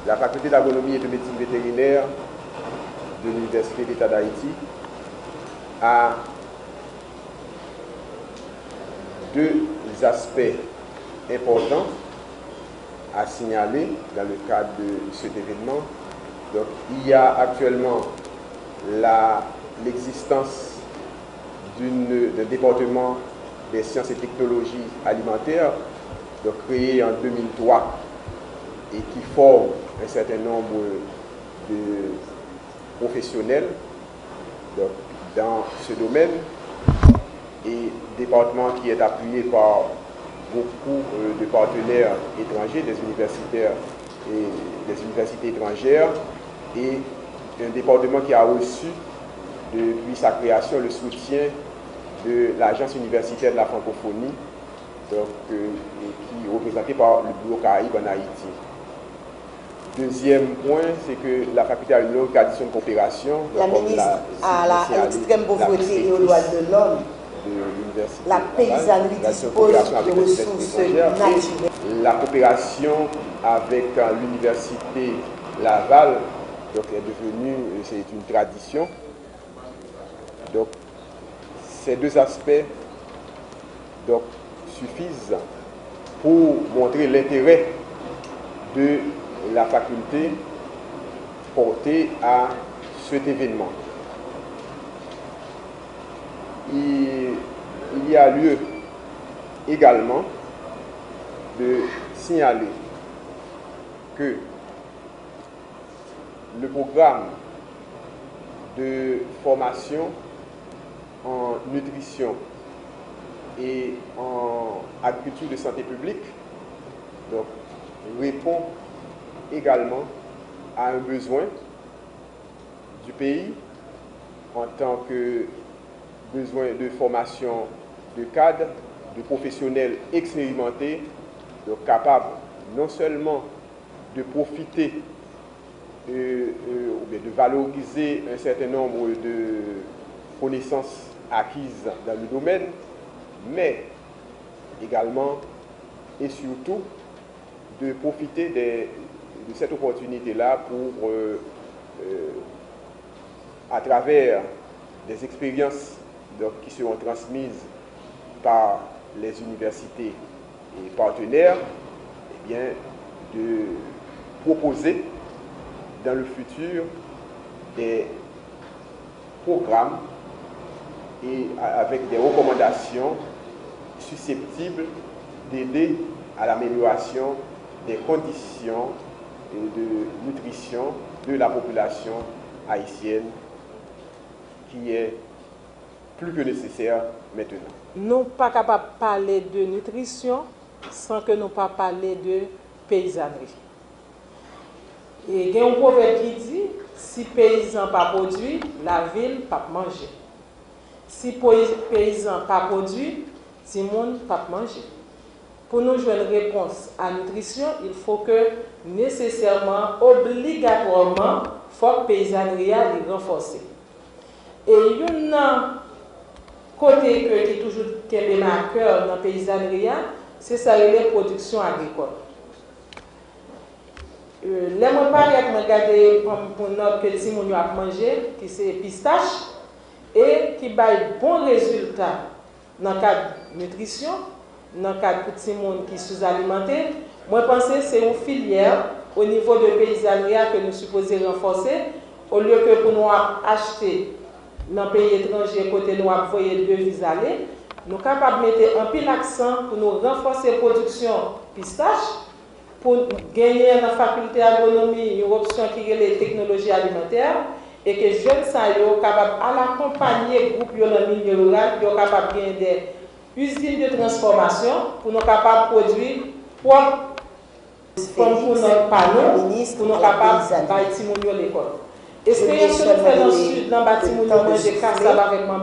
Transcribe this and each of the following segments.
la faculté d'agronomie et de médecine vétérinaire de l'Université d'État d'Haïti a deux aspects importants à signaler dans le cadre de cet événement. Donc, il y a actuellement l'existence d'un département des sciences et technologies alimentaires, donc créé en 2003 et qui forme un certain nombre de professionnels donc, dans ce domaine, et département qui est appuyé par beaucoup de partenaires étrangers, des universitaires et des universités étrangères, et un département qui a reçu depuis sa création le soutien de l'Agence universitaire de la francophonie, donc, qui est représentée par le Bureau Caraïbe en Haïti. Deuxième point, c'est que la faculté a une longue tradition de coopération. La ministre à l'extrême pauvreté et aux droits de l'homme, la paysannerie dispose de ressources naturelles. La coopération avec l'université Laval donc, est devenue, c'est une tradition. Donc, ces deux aspects donc, suffisent pour montrer l'intérêt de la faculté portée à cet événement. Il y a lieu également de signaler que le programme de formation en nutrition et en agriculture de santé publique donc, répond également à un besoin du pays en tant que besoin de formation de cadres, de professionnels expérimentés, donc capables non seulement de profiter ou bien de valoriser un certain nombre de connaissances acquises dans le domaine, mais également et surtout de profiter de cette opportunité-là pour, à travers des expériences donc, qui seront transmises par les universités et partenaires, eh bien, de proposer dans le futur des programmes et avec des recommandations susceptibles d'aider à l'amélioration des conditions de nutrition de la population haïtienne qui est plus que nécessaire maintenant. Nous ne sommes pas capables de parler de nutrition sans que nous pas parler de paysannerie. Et il y a un proverbe qui dit, si paysan pas produit, la ville pas manger. Si paysan pas produit, si monde pas manger. Pour nous jouer une réponse à la nutrition, il faut que nécessairement, obligatoirement, il faut que la paysannerie soit renforcée. Et il y a un côté qui est toujours marqueur dans la paysannerie, c'est ça, la production agricole. Là, je parle regarder pour notre que si on a mangé, qui c'est pistache, et qui baille bon résultat dans le cadre de nutrition, dans le cadre de petit monde qui est sous-alimenté. Moi, je pense que c'est une filière au niveau de paysannerie que nous supposons renforcer, au lieu que pour nous acheter dans les pays étrangers, côté nous envoyer devises aller, nous sommes capables de mettre un pile accent pour nous renforcer la production pistache, pour gagner dans la faculté d'agronomie une option qui est les technologies alimentaires, et que les jeunes sont capables d'accompagner le groupe dans le milieu rural, qui sont capables de gagner des usines de transformation pour nous capables de produire propre comme pour notre panneau, pour nous capables de bâtir l'école. Expérience que nous faisons dans le sud, dans le bâtiment, nous manger cassave avec moi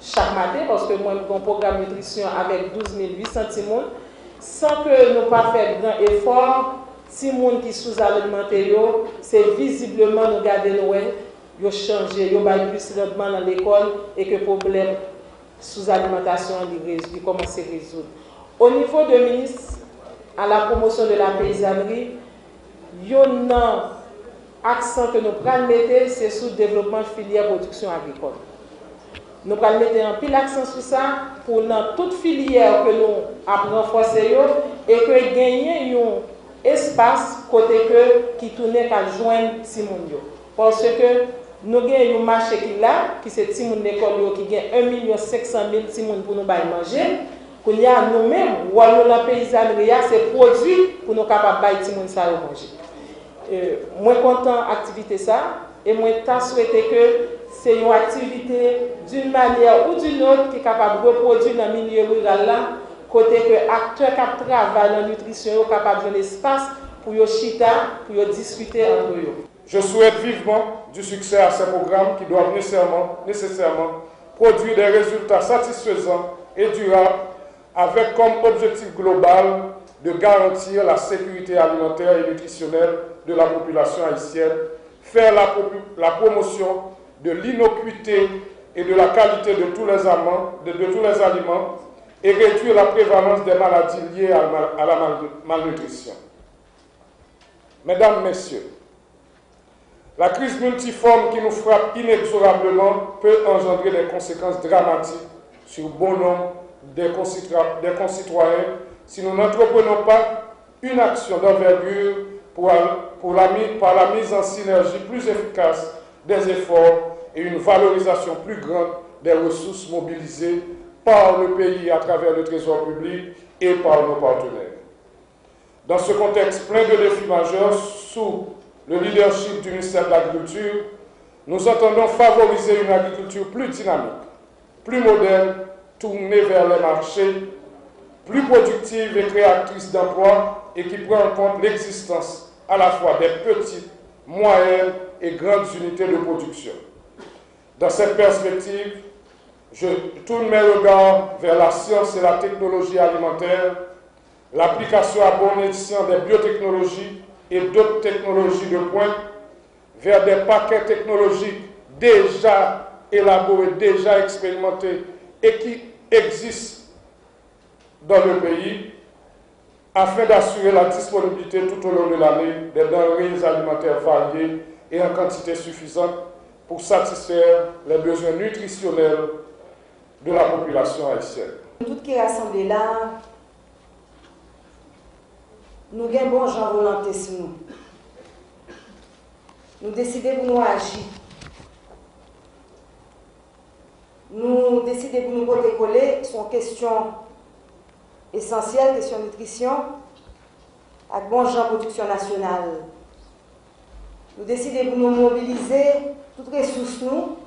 chaque matin, parce que moi, j'ai un programme de nutrition avec 12 800 timons, sans que nous pas faire grand effort. Si les gens qui sont sous-alimentés, c'est visiblement nous garder nous, ils ont changé, ils ont plus de rendement dans l'école et que le problème sous-alimentation commence à résoudre. Au niveau de ministre à la promotion de la paysannerie, un accent que nous prenons mettre, c'est sur le développement de filière production agricole. Nous allons mettre un pile accent sur ça pour dans toute filière que nous avons renforcé et que gagner un espace côté que qui tourne qu'à joindre Simon. Parce que nous avons un marché qui est là, qui c'est Simon l'école qui gagne 1 500 000 Simon pour nous manger. Qu'on y a nous-mêmes, ou alors la paysannerie, c'est produit pour nous capables de Simon ça manger. Moi content activité ça et moi t'as souhaité que c'est une activité d'une manière ou d'une autre qui est capable de reproduire dans le milieu rural là, côté que acteurs qui travaillent dans la nutrition sont capables de l'espace pour y chita, pour y discuter entre eux. Je souhaite vivement du succès à ces programmes qui doivent nécessairement produire des résultats satisfaisants et durables avec comme objectif global de garantir la sécurité alimentaire et nutritionnelle de la population haïtienne, faire la promotion de l'innocuité et de la qualité de tous les aliments et réduire la prévalence des maladies liées à la malnutrition. Mesdames, Messieurs, la crise multiforme qui nous frappe inexorablement peut engendrer des conséquences dramatiques sur bon nombre des concitoyens si nous n'entreprenons pas une action d'envergure par la mise en synergie plus efficace des efforts et une valorisation plus grande des ressources mobilisées par le pays à travers le Trésor public et par nos partenaires. Dans ce contexte plein de défis majeurs, sous le leadership du ministère de l'Agriculture, nous entendons favoriser une agriculture plus dynamique, plus moderne, tournée vers les marchés, plus productive et créatrice d'emplois et qui prend en compte l'existence à la fois des petites, moyennes et grandes unités de production. Dans cette perspective, je tourne mes regards vers la science et la technologie alimentaire, l'application à bon escient des biotechnologies et d'autres technologies de pointe, vers des paquets technologiques déjà élaborés, déjà expérimentés et qui existent dans le pays, afin d'assurer la disponibilité tout au long de l'année des denrées alimentaires variées et en quantité suffisante pour satisfaire les besoins nutritionnels de la population haïtienne. Tout qui est rassemblé là, nous avons bon gens volonté sur nous. Nous décidons pour nous agir. Nous décidons pour nous protéger sur une question essentielle, question nutrition, avec bon gens production nationale. Nous décidons pour nous mobiliser toutes les ressources nous,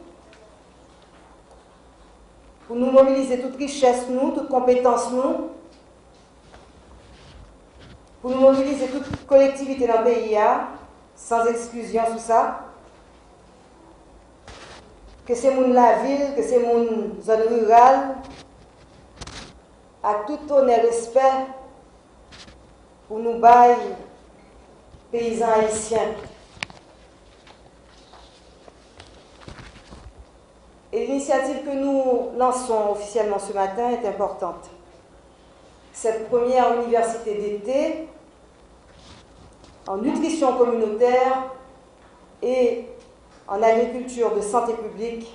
pour nous mobiliser toute richesse nous, toute compétence nous, pour nous mobiliser toute collectivité dans le pays, sans exclusion sur ça. Que c'est mon la ville, que c'est mon zone rurale, à tout honneur et respect pour nous bailler paysans haïtiens. Et l'initiative que nous lançons officiellement ce matin est importante. Cette première université d'été en nutrition communautaire et en agriculture de santé publique,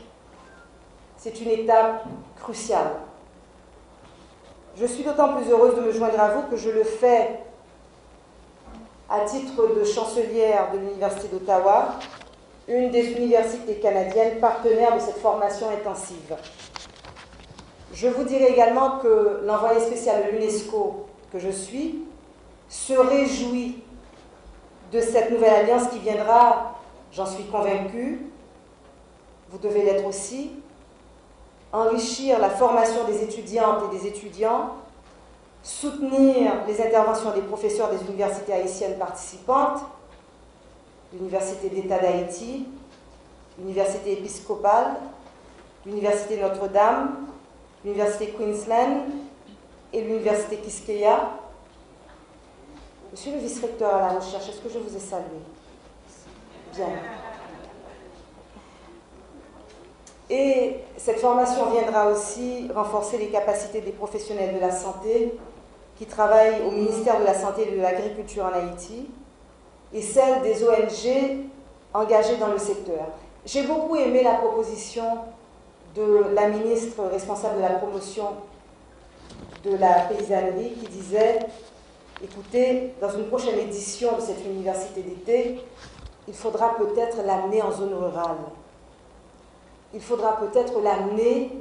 c'est une étape cruciale. Je suis d'autant plus heureuse de me joindre à vous que je le fais à titre de chancelière de l'Université d'Ottawa, une des universités canadiennes partenaires de cette formation intensive. Je vous dirai également que l'envoyé spécial de l'UNESCO que je suis se réjouit de cette nouvelle alliance qui viendra, j'en suis convaincue, vous devez l'être aussi, enrichir la formation des étudiantes et des étudiants, soutenir les interventions des professeurs des universités haïtiennes participantes, l'Université d'État d'Haïti, l'Université épiscopale, l'Université Notre-Dame, l'Université Queensland et l'Université Quisqueya. Monsieur le vice-recteur à la recherche, est-ce que je vous ai salué? Bien. Et cette formation viendra aussi renforcer les capacités des professionnels de la santé qui travaillent au ministère de la Santé et de l'Agriculture en Haïti et celle des ONG engagées dans le secteur. J'ai beaucoup aimé la proposition de la ministre responsable de la promotion de la paysannerie qui disait, écoutez, dans une prochaine édition de cette université d'été, il faudra peut-être l'amener en zone rurale. Il faudra peut-être l'amener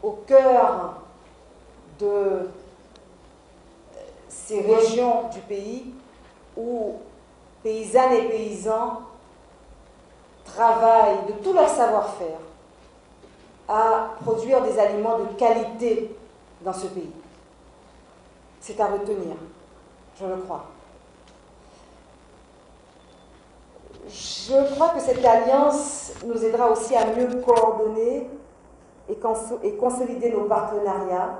au cœur de ces régions du pays où paysannes et paysans travaillent de tout leur savoir-faire à produire des aliments de qualité dans ce pays. C'est à retenir, je le crois. Je crois que cette alliance nous aidera aussi à mieux coordonner et consolider nos partenariats,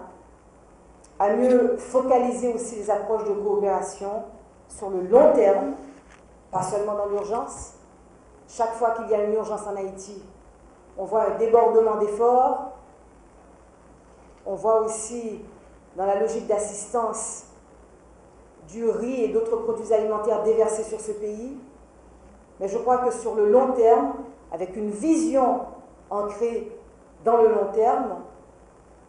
à mieux focaliser aussi les approches de coopération sur le long terme, pas seulement dans l'urgence. Chaque fois qu'il y a une urgence en Haïti, on voit un débordement d'efforts. On voit aussi, dans la logique d'assistance, du riz et d'autres produits alimentaires déversés sur ce pays. Mais je crois que sur le long terme, avec une vision ancrée dans le long terme,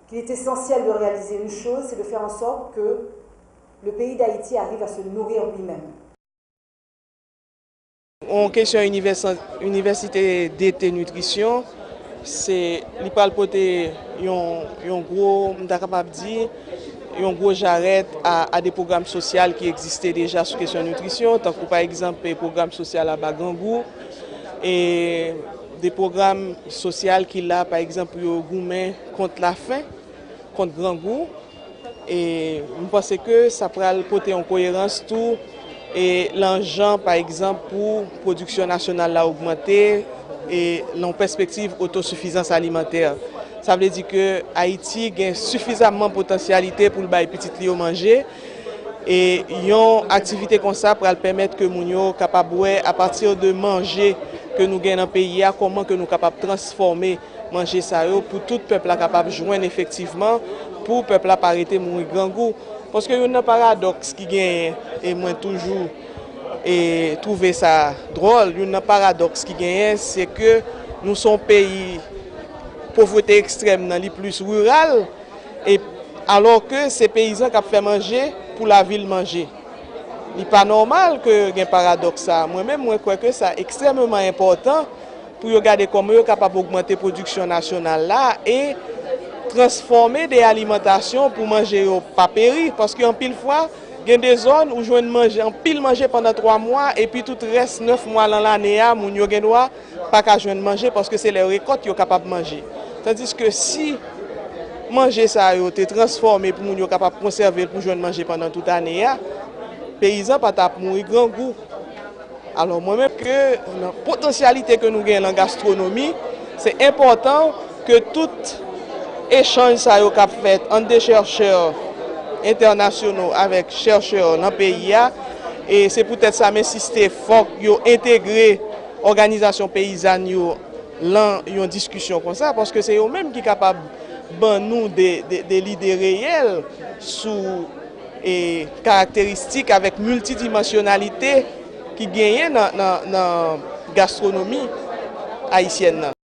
qu'il est essentiel de réaliser une chose, c'est de faire en sorte que le pays d'Haïti arrive à se nourrir lui-même. En question université d'été nutrition, c'est li pral porter un gros j'arrête à des programmes sociaux qui existaient déjà sur question nutrition, tant que par exemple le programme social à Bagangou et des programmes sociaux qui là par exemple au Goumen contre la faim, contre Grand Goût. Et je pense que ça pourra porter en cohérence tout et l'enjeu par exemple pour production nationale là augmenter et en perspective autosuffisance alimentaire. Ça veut dire que Haïti a suffisamment de potentialité pour le bail petit li manger et une activité comme ça pour permettre que nous soyons capables à partir de manger que nous gagnons dans le pays, comment que nous sommes capables de transformer manger ça pour tout peuple capable de joindre effectivement pour le peuple pas arrêter mourir grand goût. Parce que il y a un paradoxe qui gagne et moi toujours et trouver ça drôle, il y a un paradoxe qui gagne, c'est que nous sommes pays pauvreté extrême dans les plus rural et alors que ces paysans qui fait manger pour la ville manger. Il n'est pas normal que y ait un paradoxe ça. Moi-même je crois que c'est extrêmement important pour regarder comment ils sont capables d'augmenter la production nationale là et transformer des alimentations pour manger au pas périr parce qu'en pile fois il y a des zones où je manger en pile manger pendant 3 mois et puis tout reste 9 mois dans l'année à moun yo gen droit pas qu'à joindre manger parce que c'est les récoltes yo capable manger. Tandis que si manger ça yo te transformé pour moun yo capable conserver pour joindre manger pendant toute année à paysans pas tap mourir grand goût. Alors moi-même que la potentialité que nous gagnons en gastronomie, c'est important que tout échange ça yo cap fait entre des chercheurs internationaux avec chercheurs dans le pays et c'est peut-être ça m'insister fort yo intégrer organisation paysanne yo dans une discussion comme ça parce que c'est eux même qui capable ban nous des idées réelles sous et caractéristiques avec multidimensionnalité qui gagne dans la gastronomie haïtienne.